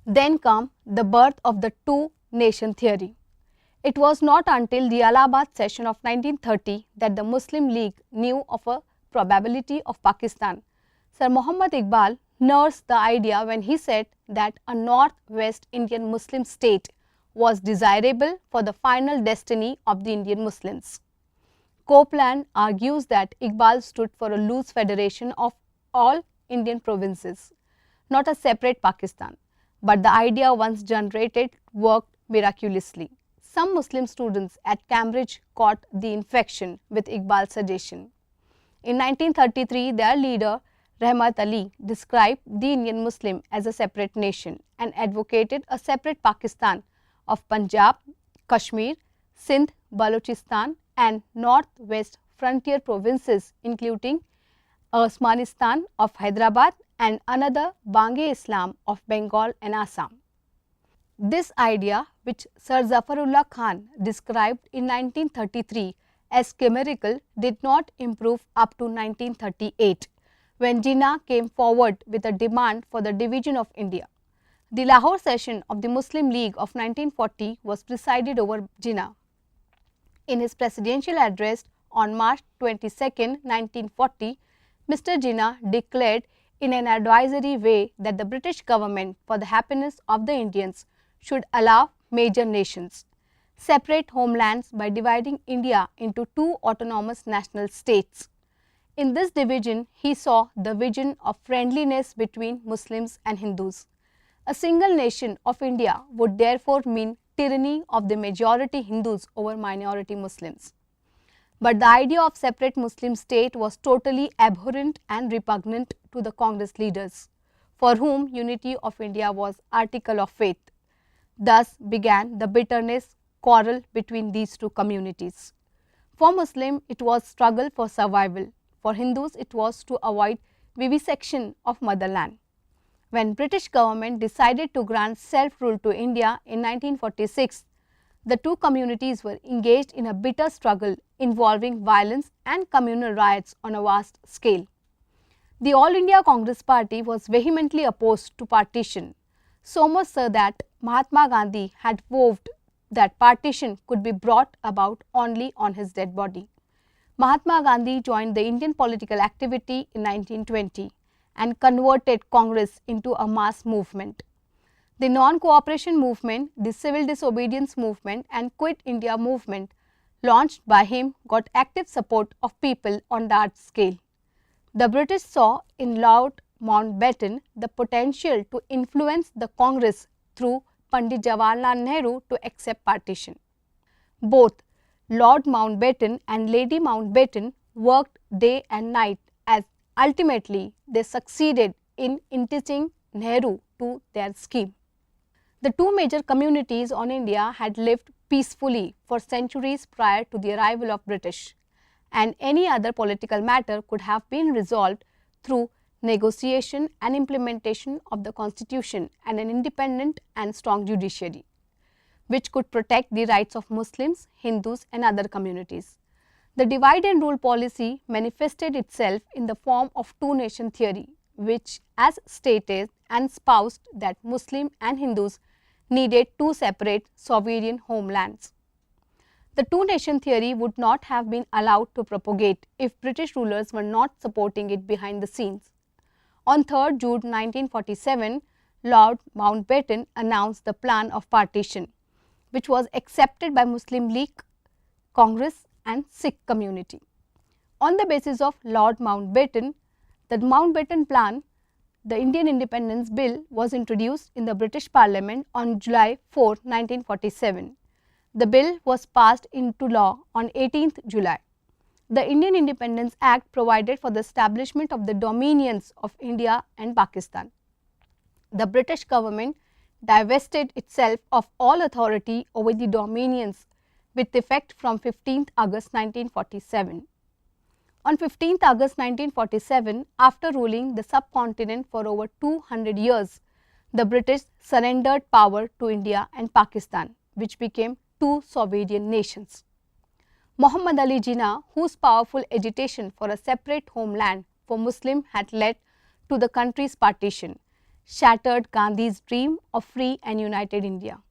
Then come the birth of the two-nation theory. It was not until the Allahabad session of 1930 that the Muslim League knew of a probability of Pakistan. Sir Muhammad Iqbal nursed the idea when he said that a north-west Indian Muslim state was desirable for the final destiny of the Indian Muslims. Copeland argues that Iqbal stood for a loose federation of all Indian provinces, not a separate Pakistan, but the idea once generated worked miraculously. Some Muslim students at Cambridge caught the infection with Iqbal's suggestion. In 1933, their leader Rahmat Ali described the Indian Muslim as a separate nation and advocated a separate Pakistan of Punjab, Kashmir, Sindh, Balochistan and northwest frontier provinces including Osmanistan of Hyderabad and another Bange Islam of Bengal and Assam. This idea, which Sir Zafarullah Khan described in 1933 as chimerical, did not improve up to 1938, when Jinnah came forward with a demand for the division of India. The Lahore session of the Muslim League of 1940 was presided over Jinnah. In his presidential address on March 22, 1940, Mr. Jinnah declared in an advisory way that the British government, for the happiness of the Indians, should allow major nations separate homelands by dividing India into two autonomous national states. In this division, he saw the vision of friendliness between Muslims and Hindus. A single nation of India would therefore mean tyranny of the majority Hindus over minority Muslims. But the idea of separate Muslim state was totally abhorrent and repugnant to the Congress leaders, for whom unity of India was article of faith. Thus began the bitterness quarrel between these two communities. For Muslim, it was struggle for survival. For Hindus, it was to avoid vivisection of motherland. When British government decided to grant self-rule to India in 1946, the two communities were engaged in a bitter struggle involving violence and communal riots on a vast scale. The All India Congress Party was vehemently opposed to partition, so much so that Mahatma Gandhi had vowed that partition could be brought about only on his dead body. Mahatma Gandhi joined the Indian political activity in 1920 and converted Congress into a mass movement. The non-cooperation movement, the civil disobedience movement and Quit India movement launched by him got active support of people on large scale. The British saw in Lord Mountbatten the potential to influence the Congress through Pandit Jawaharlal Nehru to accept partition. Both Lord Mountbatten and Lady Mountbatten worked day and night as ultimately they succeeded in enticing Nehru to their scheme. The two major communities on India had lived peacefully for centuries prior to the arrival of British, and any other political matter could have been resolved through negotiation and implementation of the constitution and an independent and strong judiciary, which could protect the rights of Muslims, Hindus and other communities. The divide and rule policy manifested itself in the form of two-nation theory, which as stated and espoused that Muslim and Hindus needed two separate sovereign homelands. The two-nation theory would not have been allowed to propagate if British rulers were not supporting it behind the scenes. On 3rd June 1947, Lord Mountbatten announced the plan of partition, which was accepted by Muslim League, Congress and Sikh community. On the basis of Lord Mountbatten, the Mountbatten Plan, the Indian Independence Bill was introduced in the British Parliament on July 4, 1947. The bill was passed into law on 18th July. The Indian Independence Act provided for the establishment of the dominions of India and Pakistan. The British government divested itself of all authority over the dominions with effect from 15th August 1947. On 15th August 1947, after ruling the subcontinent for over 200 years, the British surrendered power to India and Pakistan, which became two sovereign nations. Muhammad Ali Jinnah, whose powerful agitation for a separate homeland for Muslims had led to the country's partition, shattered Gandhi's dream of free and united India.